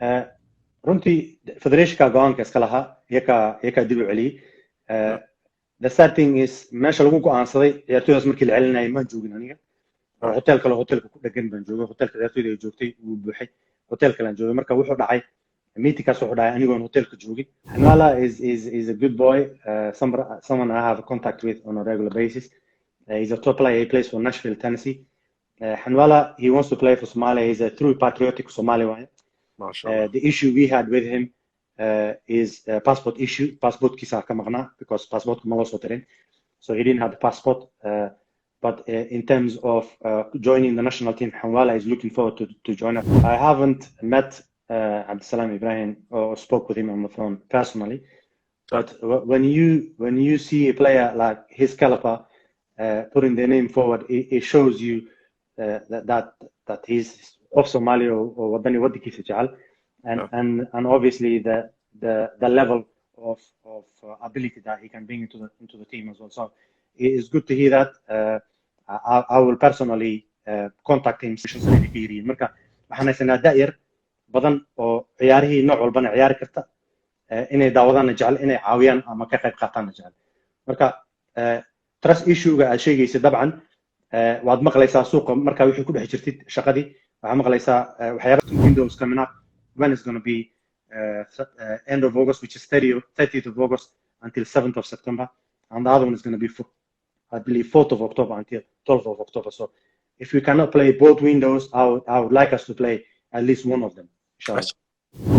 runtii federationka go'aanka iska lahaa iyaka dib u celiyey. The sad thing is meesha lagu go'aansaday ciyaartooydaas markii la celinayay ma joogin aniga. hotel kale hotelka ku dhagan baan joogay, hotelka ciyaartooyda ay joogtay wuu buuxay, hotel kale aan joogay. marka wuxuu dhacay meetingkaas wuxuu dhacay anigoon hotelka joogin. Hanwala is a good boy, someone I have contact with on a regular basis. He's a top player. He plays for Nashville, Tennessee. Hanwala, he wants to play for Somalia. He's a true patriotic Somali. The issue we had with him is a passport issue. Passport kisa ka maqnaa because passport ma loo soo dirin, so he didn't have the passport. But in terms of joining the national team, Hanwala is looking forward to join us. I haven't met Abdeslam Ibrahim or spoke with him on the phone personally, but when you see a player like his caliber putting their name forward, it shows you that he's of Somalia or wadani wadankiisa jecel, and obviously the level of ability that he can bring into the team as well. So it is good to hear that. I will personally contact him. marka waxaan haysanaa da'yar badan oo ciyaarihii nooc walbana ciyaari karta, inay daawadaan jecel, inay caawiyaan ama ka qayb qaataan jecel. marka trust issue-ga aad sheegaysa dabcan waad maqlaysaa suuqa marka wixii ku dhex jirtid shaqadii, waxaad maqlaysaa waxyaaba windows coming up when it's going to be end of August, which is 30th of August until 7th of September, and the other one is going to be I believe 4th of October until 12th of October. So if we cannot play both windows, I would like us to play at least one of them, inshallah.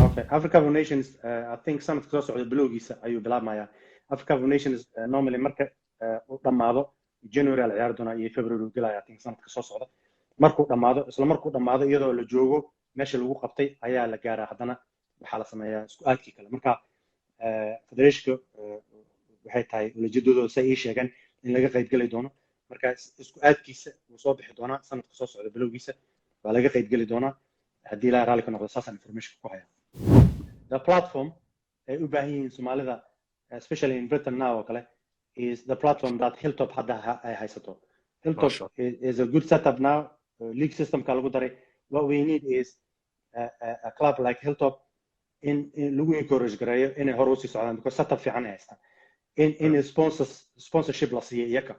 Okay, Africa of Nations, I think some of the bloggies ayuu bilaabmaya. Africa of Nations normally marka uu dhamaado January la ciyaar doona iyo February uu galaya, I think sanadka soo socda. markuu dhamaado iyadoo la joogo meesha lagu qabtay ayaa la gaaraa haddana waxaa la sameeyaa isku aadkii kale. marka federationka waxay tahay ujeedadooda say ii sheegeen in laga qaybgeli doono. marka isku aadkiisa wuu soo bixi doonaa sanadka soo socda bilowgiisa, waa laga qaybgeli doonaa haddii ilaahay raalli ka noqdo. saasaan information ku haya. The platform ay u baahan yihiin Soomaalida, especially in Britain now oo kale, is the platform that Hilltop hadda ay haysato. Hilltop is a good setup now. League system ka lagu daray. What we need is a club like Hilltop in lagu encourage gareeyo inay hor u sii socdaan, because setup fiican ay haystaan. in sponsorship la siiyo iyaga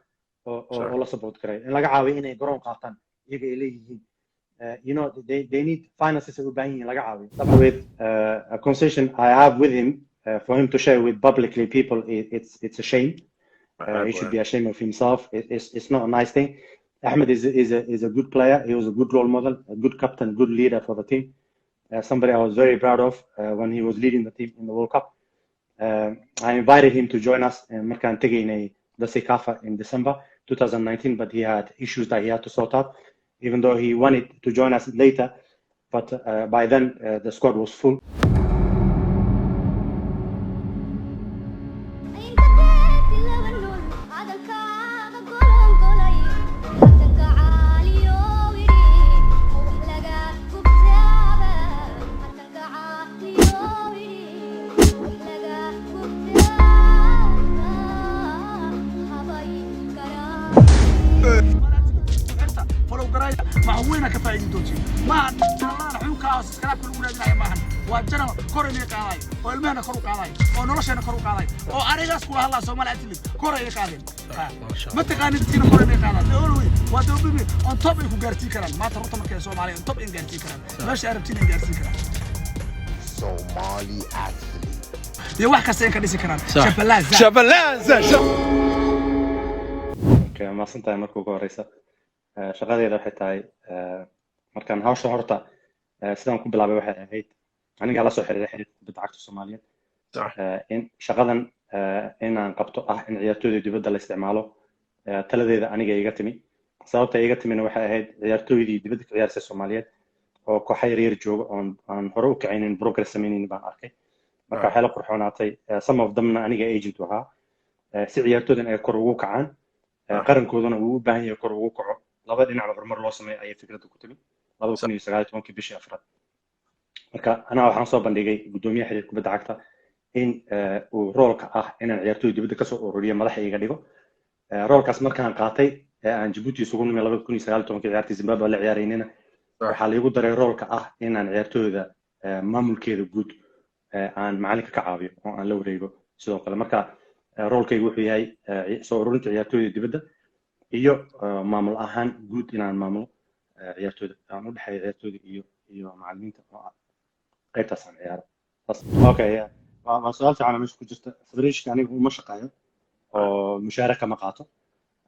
oo la support gareeyo, in laga caawiyo inay garoon qaataan iyaga ay leeyihiin. You know, they need finances u baahan yihiin laga caawiyo. With a conversation I have with him, for him to share with publicly people, it's a shame. He should be ashamed of himself. It's not a nice thing. Ahmed is a good player. He was a good role model, a good captain, good leader for the team. Somebody I was very proud of when he was leading the team in the World Cup. I invited him to join us in markaan tegaynay the CECAFA in December 2019, but he had issues that he had to sort out, even though he wanted to join us later. But by then, the squad was full. معوينا كفاية دوتي ما الله رحمه كاس كلام كل ولادنا يا ماهن وجنا كورني قالاي والمهنا كرو قالاي ونرشنا كرو قالاي وأريجاس كل هلا سومال أتلي كورني قالين ما تقاني تيجي كورني قالاي تقولي وتقولي أن طب يكون جارتي كلام ما تروح تمرك سومالي أن طب إن جارتي كلام مش عرفتين إن جارتي كلام Somali athlete يا واحد كسين كديسي كلام شفلازة Okay, ما سنتي مركو كوريسا. shaqadeeda waxay tahay markaan hawsha horta sidaan ku bilaabay waxay ahayd aniga la soo xiriiray xiriirka kubadda cagta Soomaaliyeed. in shaqadan inaan qabto in ciyaartooyda dibadda la isticmaalo, taladeeda aniga iga timi. sababta iga timina waxay ahayd ciyaartooydii dibadda ka ciyaartay Soomaaliyeed oo koox yar jooga aan hore u kicinin progress sameeynin baan arkay. marka waxay la qurxoonaatay some of them aniga agent ahaa, si ciyaartooydan ay kor ugu kacaan, qarankoodana uu u baahan yahay kor ugu kaco. laba dhinac horumar loo sameeyay ayay fikraddu ku timi 2019 bishii afraad. marka ana waxaan soo bandhigay gudoomiyaha xiriirka kubadda cagta in uu roolka inaan ciyaartooyda dibadda ka soo ururiyo madaxa iga dhigo. roolkaas markaan qaatay aan Djibouti isugu nimay 2019 ciyaartii Zimbabwe la ciyaaraynayna waxaa la igu daray roolka inaan ciyaartooyda maamulkeeda guud aan macalinka ka caawiyo oo aan la wareego sidoo kale marka roolkaygu wuxuu yahay soo ururinta ciyaartooyda dibadda iyo maamul ahaan guud inaan maamulo ciyaartooyda aan u dhexeeyo ciyaartooyda iyo macallimiinta oo qaybtaas aan ciyaaro okay waa su'aal fiican meesha ku jirta federation aniga uma shaqeeyo oo mushaaraka ma qaato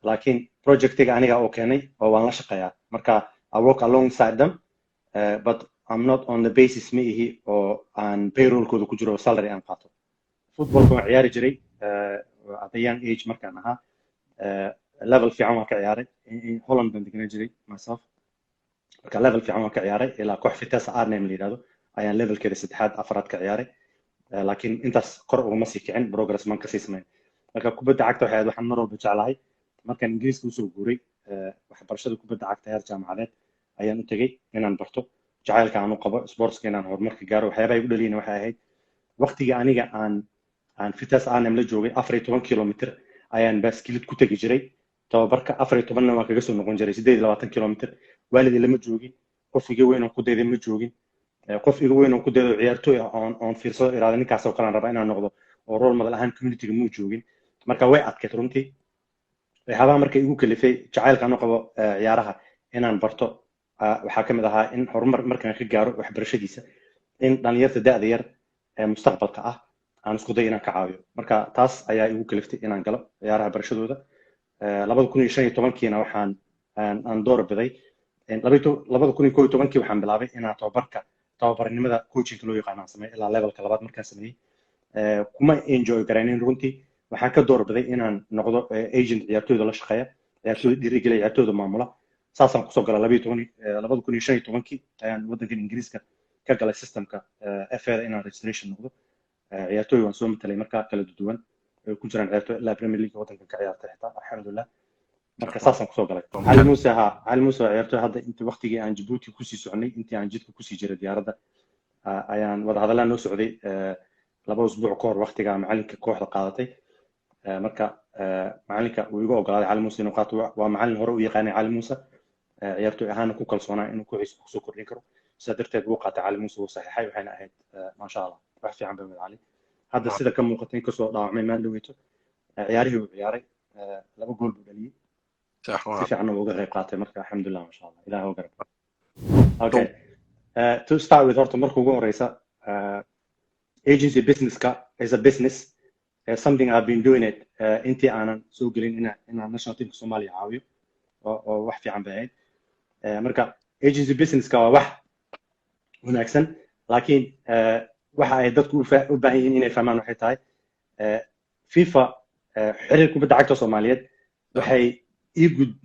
laakiin projectiga aniga oo keenay oo waan la shaqeeyaa marka I work alongside them but I'm not on the basis ma ihi oo aan payrollkooda ku jiro salary aan qaato footballka waan ciyaari jiray at a young age markaan ahaa level fiican waan ka ciyaaray Holland baan deganaa jiray myself marka level fiican waan ka ciyaaray ilaa koox Vitesse Arnhem la yiraahdo ayaan levelkeeda saddexaad afraad ka ciyaaray laakiin intaas kor uguma sii kicin progress man ka sii sameyn marka kubadda cagta waxaan mar walba jeclahay markaan ingiriiska usoo guuray waxbarashada kubadda cagta heer jaamacadeed ayaan u tegey inaan barto jacaylka aan u qabo sportska inaan horumarka gaaro waxyaabaha igu dhaliyeen waxay ahayd waqtiga aniga aan Vitesse Arnhem la joogay 14 kilomitir ayaan baaskilid ku tegi jiray tababarka 14 waan kaga soo noqon jiray 28 kilomitir waalidii lama joogin qof iga weyn oo ku dayday ma joogin qof iga weyn oo ku daydo ciyaartooy on fiirsado iraada ninkaas oo kale aan rabaa inaan noqdo oo role model ahaan community-ga muu joogin marka way adkayd runtii waxyaabaha marka igu kalifay jacaylka aan u qabo ciyaaraha inaan barto waxaa ka mid ahaa in horumar markaan ka gaaro waxbarashadiisa in dhalinyarta da'da yar ee mustaqbalka ah aan isku day inaan ka caawiyo marka taas ayaa igu kaliftay inaan galo ciyaaraha barashadooda 2015kiina waxaan aan door biday 2011kii waxaan bilaabay inaan tababarnimada coaching loo yaqaan aan sameeyo ilaa levelka labaad markaan sameeyay kuma enjoy garanayn runtii waxaan ka door biday inaan noqdo agent ciyaartooyda la shaqeeya ciyaartooyda dhiirigeliya ciyaartooyda maamula saasaan kusoo galay 2015kii ayaan waddankan ingiriiska ka galay systemka FA inaan registration noqdo ciyaartooy waan soo matalay markaa kala duwan ku jiraan ciyaartooy ilaa Premier League waddankan ka ciyaartay xitaa alxamdulillah marka saasaan kusoo galay cali muuse ciyaartooy hadda intii waqtigii aan Djibouti kusii soconay intii aan jidka kusii jiray diyaaradda ayaan wada hadallaan noo socday 2 usbuuc ka hor waqtiga macalinka kooxda qaadatay marka macalinka uu igu ogolaaday cali muuse inuu qaato waa macalin hore u yaqaanay cali muuse ciyaartooy ahaana ku kalsoonaa inuu kooxiisa kusoo kordhin karo sidaa darteed wuu qaatay cali muuse wuu saxiixay waxayna ahayd maasha allah wax fiican bay wada cali hadda sida ka muuqata in kasoo dhaawacmay maan dhaweyto ciyaarihii uu ciyaaray 2 gool buu dhaliyay si fiican uu uga qayb qaatay marka alxamdulillah maasha allah ilaahay u garab okay to start with horta marka ugu horeysa agency businesska is a business something I've been doing it intii aanan soo gelin inaan national teamka Soomaaliya caawiyo oo wax fiican bay ahayd marka agency businesska waa wax wanaagsan laakiin waxa ay dadku u baahan yihiin inay fahmaan waxay tahay FIFA xiriirka kubadda cagta Soomaaliyeed waxay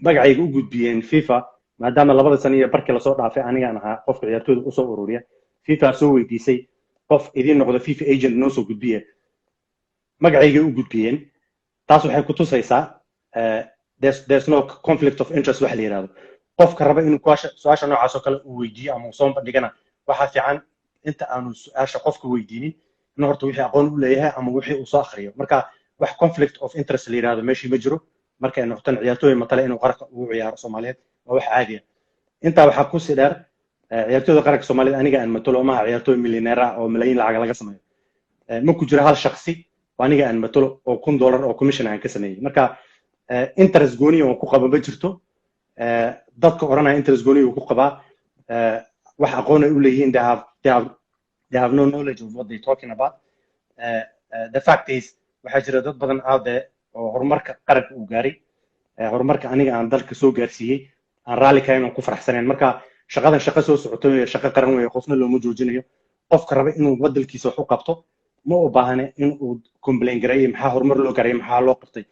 magacayga u gudbiyeen FIFA maadaama 2 sano iyo barkii la soo dhaafay anigaan ahaa qofka ciyaartooyda u soo ururiya FIFA soo weydiisay qof idin noqdo FIFA agent noo soo gudbiye magacayga u gudbiyeen taas waxay ku tusaysaa there's no conflict of interest wax la yiraahdo qofka raba inuu su'aasha noocaas oo kale uu weydiiyo ama uu soo bandhigana waxa fiican inta aanu su'aasha qofka weydiinin in horta wixii aqoon u leeyahay ama wixii uu soo akhriyo marka wax conflict of interest la yiraahdo meeshii ma jiro marka ay noqotaan ciyaartooy matala inuu qaranka ugu ciyaaro Soomaaliyeed waa wax caadi ah inta waxa ku sii dheer ciyaartooyda qaranka Soomaaliyeed aniga aan matalo ma ciyaartooy milyaneer ah oo malaayiin lacag laga sameeyo ma ku jira hal shakhsi aniga aan matalo oo $1 oo commission aan ka sameeyay marka interest gooni oo ku qaba ma jirto dadka oranaya interest gooni oo ku qaba wax aqoon ay u leeyihiin they have no knowledge of what they talking about the fact is waxa jira dad badan out there oo horumarka qaranka uu gaaray horumarka aniga aan dalka soo gaarsiiyay aan raali ka inaan ku faraxsanayn marka shaqadan shaqo soo socoto shaqo qaran weeye qofna looma joojinayo qofka raba inuu wadalkiisa wax u qabto ma u baahna in uu complain gareeyo maxaa horumar loo gaaray maxaa loo qabtay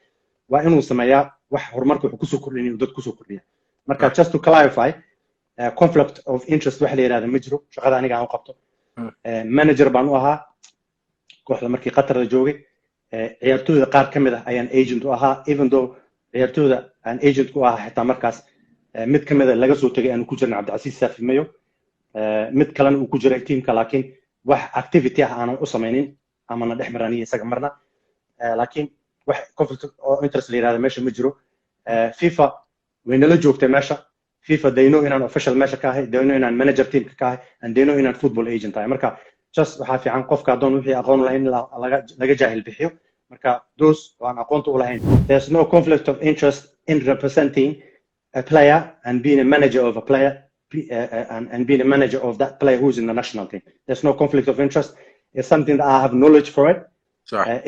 waa inuu sameeyaa wax horumarka wuxuu ku soo kordhinayo dad ku soo kordhiya marka just to clarify conflict of interest wax la yiraahdo ma jiro shaqada aniga aan u qabto manager baan u ahaa kooxda markii Qatar la joogay ciyaartooyda qaar kamid ah ayaan agent u ahaa even though ciyaartooyda aan agent ku ahaa xitaa markaas mid kamid ah laga soo tagay aan ku jirnay Cabdicasiis Saafimayo mid kalena uu ku jiray teamka laakiin wax activity ah aan u sameeynin ama na dhexmaraniyo isaga marna laakiin wax conflict of interest la yiraahdo meesha ma jiro FIFA way nala joogtay meesha FIFA they know inaan official meesha ka ahay, they know inaan manager team ka ahay, and they know inaan football agent ahay. Marka just waxaa fiican qofka adoon wixii aqoon lahayn laga jaahil bixiyo. Marka those waan aqoonta u lahayn. There's no conflict of interest in representing a player and being a manager of a player and being a manager of that player who's in the national team. There's no conflict of interest. It's something that I have knowledge for it.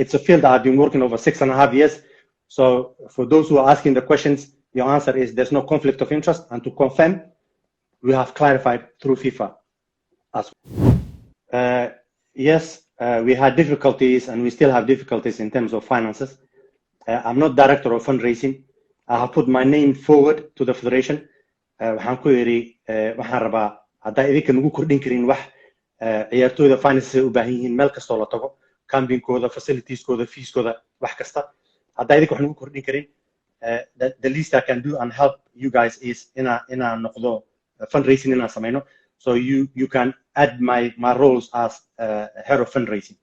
It's a field that I've been working over 6.5 years. So for those who are asking the questions, your answer is there's no conflict of interest. And to confirm, we have clarified through FIFA as well. Yes, we had difficulties and we still have difficulties in terms of finances. I'm not director of fundraising. I have put my name forward to the federation. waxaan ku yiri waxaan rabaa haddaa idinka nagu kordhin karin wax ciyaartooyda finances ay u baahan yihiin meel kastoo la tago campingkooda facilitieskooda feeskooda wax kasta haddaa idinka wax nagu kordhin karin the least I can do and help you guys is inaan noqdo fundraising inaan samayno so you can add my roles as head of fundraising.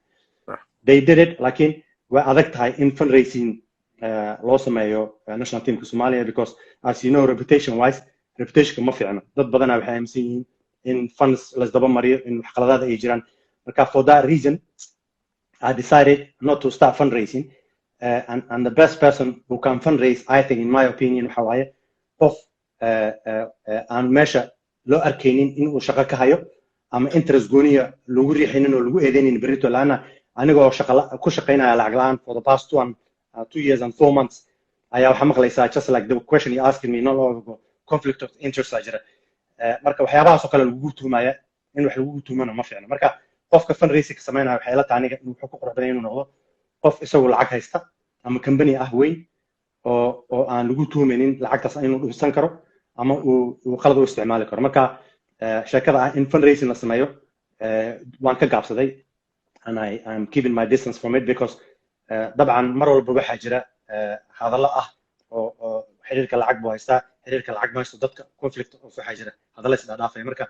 They did it laakiin way adag tahay in fundraising loo sameeyo national teamka Somalia because as you know reputation wise reputation ma fiicna dad badan waxay aaminsan yihiin in funds la daba mariyo in wax qaladaad ay jiraan marka for that reason I decided not to start fundraising and the best person who can fundraise I think in my opinion waxa waaye qof aan meesha loo arkaynin in uu shaqo ka hayo ama interest gooniya lagu riixinin oo lagu eedeynin berito laana anigoo ku shaqaynaya lacag la'aan for the past 2 years and 4 months ayaa waxa maqlaysaa just like the question you asking me not all conflict of interest ajira marka waxyaabahaas oo kale lagu tuhmaya in wax lagu tuhmana ma fiicna marka qofka fundraising sameynaya waxay la taaniga inuu ku qorbaday inuu noqdo qof isagoo lacag haysta ama company ah weyn oo aan lagu tuhmaynin lacagtaas inuu dhunsan karo ama uu qalad u isticmaali karo marka sheekada ah in fundraising la sameeyo waan ka gaabsaday and I'm keeping my distance from it because dabcan mar walba waxa jira hadallo ah oo xiriirka lacag buu haystaa xiriirka lacag ma haysto dadka conflict of waxa jira hadallo is dhaafay marka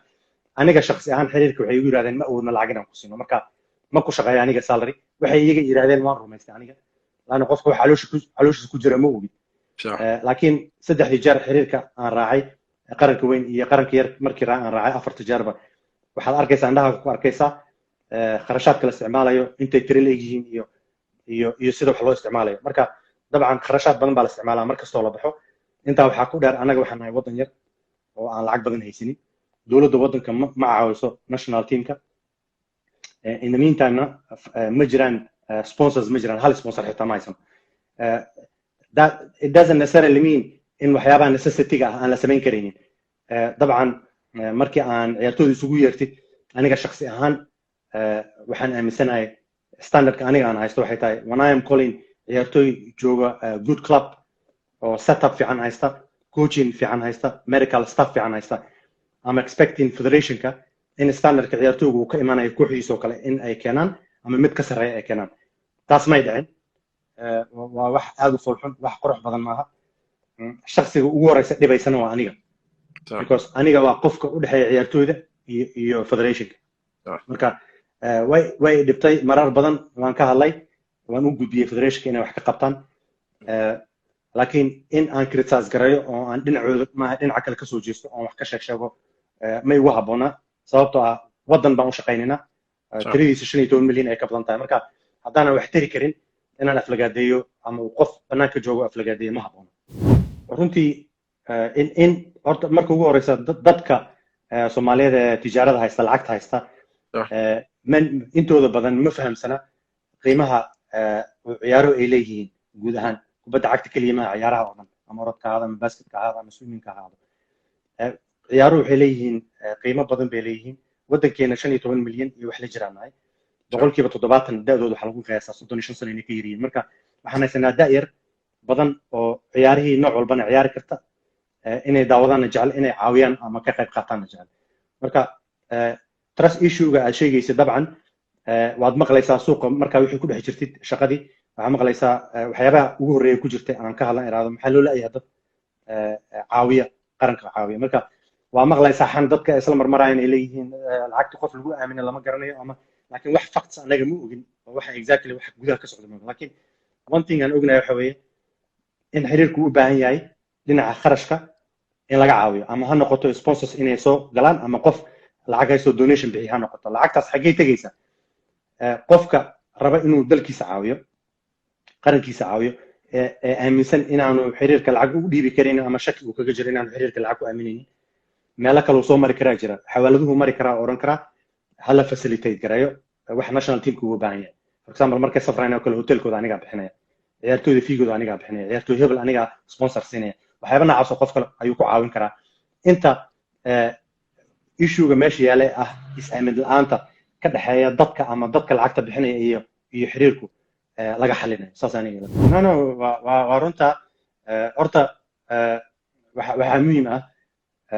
aniga shakhsi ahaan xiriirka waxay igu yiraahdeen ma awoodna lacag inaan ku siino marka ma ku shaqeeyo aniga salary waxay iyaga yiraahdeen waan rumaystay aniga laana qofka waxa calooshiisa ku jira ma ogi laakiin saddexdii jeer xiriirka aan raacay qaranka weyn iyo qaranka yar markii aan raacay afartii jeerba waxaad arkaysaa indhaha ku arkaysaa kharashaadka la isticmaalayo intay tiri leeyihiin iyo sida wax loo isticmaalayo marka dabcan kharashaad badan baa la isticmaalaa mar kastoo la baxo intaa waxaa ku dheer anaga waxaan nahay waddan yar oo aan lacag badan haysanin dowladda waddanka ma caawiso national teamka in the meantime ma jiraan sponsors ma jiraan hal sponsor xitaa ma haysan that it doesn't necessarily mean in waxyaabaha necessity-ga ah aan la samayn karaynin dabcan markii aan ciyaartooyda isugu yeertid aniga shakhsi ahaan waxaan aaminsanahay standardka aniga aan haysto waxay tahay when I am calling ciyaartooy jooga good club oo setup fiican haysta coaching fiican haysta medical staff fiican haysta I'm expecting federationka in standardka ciyaartooygu uu ka imaanayo kooxdiisa oo kale in ay keenaan ama mid ka sarreeya ay keenaan taas may dhicin waa wax aad u foolxun wax qurux badan maaha shakhsiga ugu horeysa dhibaysana waa aniga because aniga waa qofka u dhexeeya ciyaartooyda iyo federationka marka way dhibtay marar badan waan ka hadlay waan u gudbiyey federationka inay wax ka qabtaan laakiin in aan criticize garayo oo aan dhinacooda maaha dhinaca kale kasoo jeesto oon wax ka sheego may ugu habboonaa sababtoo ah waddan baan u shaqaynaynaa tiradiisa 15 milyan ay ka badan tahay marka haddaanan wax tari karin inaan aflagaadeeyo ama uu qof bannaanka joogo aflagaadeeyo ma habboona runtii in horta marka ugu horeysa dadka Soomaaliyeed ee tijaarada haysta lacagta haysta intooda badan ma fahamsana qiimaha ciyaaro ay leeyihiin guud ahaan kubadda cagta kaliya ma ciyaaraha oo dhan ama orodka ahaada ama basketka ahaada ama swimmingka ahaada ciyaaruhu waxay leeyihiin qiimo badan bay leeyihiin waddankeena 15 milyan iyo wax la jiraan nahay boqolkiiba 70 da'dooda waxa lagu qiyaasaa 35 sano inay ka yiriin marka waxaan haysanaa da'yar badan oo ciyaarihii nooc walbana ciyaari karta inay daawadaan jecel inay caawiyaan ama ka qayb qaataan jecel marka trust issue-ga aad sheegaysid dabcan waad maqlaysaa suuqa markaa wixii ku dhex jirtid shaqadii waxaa maqlaysaa waxyaabaha ugu horreeya ku jirtay aan ka hadlan iraado maxaa loo la'yahay dad caawiya qaranka caawiya marka waa maqlaysaa xan dadka isla marmarayaan ay leeyihiin lacagta qof lagu aamina lama garanayo ama laakiin wax facts anaga ma ogin oo waxa exactly wax gudaha ka socda ma laakiin one thing aan ognahay waxa weeye in xiriirku u baahan yahay dhinaca kharashka in laga caawiyo ama ha noqoto sponsors inay soo galaan ama qof lacag haysto donation bixi ha noqoto lacagtaas xaggee tegaysa qofka raba inuu dalkiisa caawiyo qarankiisa caawiyo aaminsan inaanu xiriirka lacag u dhiibi karin ama shaki uu kaga jiro inaanu xiriirka lacag ku aaminaynin meelo kale uu soo mari karaa jira xawaaladuhu mari karaa oran karaa hala facilitate gareeyo wax national teamku ugu baahan yahay for example markay safrayna kale hotelkooda aniga bixinaya ciyaartooyda fiigooda aniga bixinaya ciyaartooy hebel aniga sponsor siinaya waxyaaba noocaas oo qof kale ayuu ku caawin karaa inta issue-ga meesha yaale ah is-aamin la'aanta ka dhaxeeya dadka ama dadka lacagta bixinaya iyo xiriirku laga xalinayo saas aniga waa runta horta waxaa muhiim ah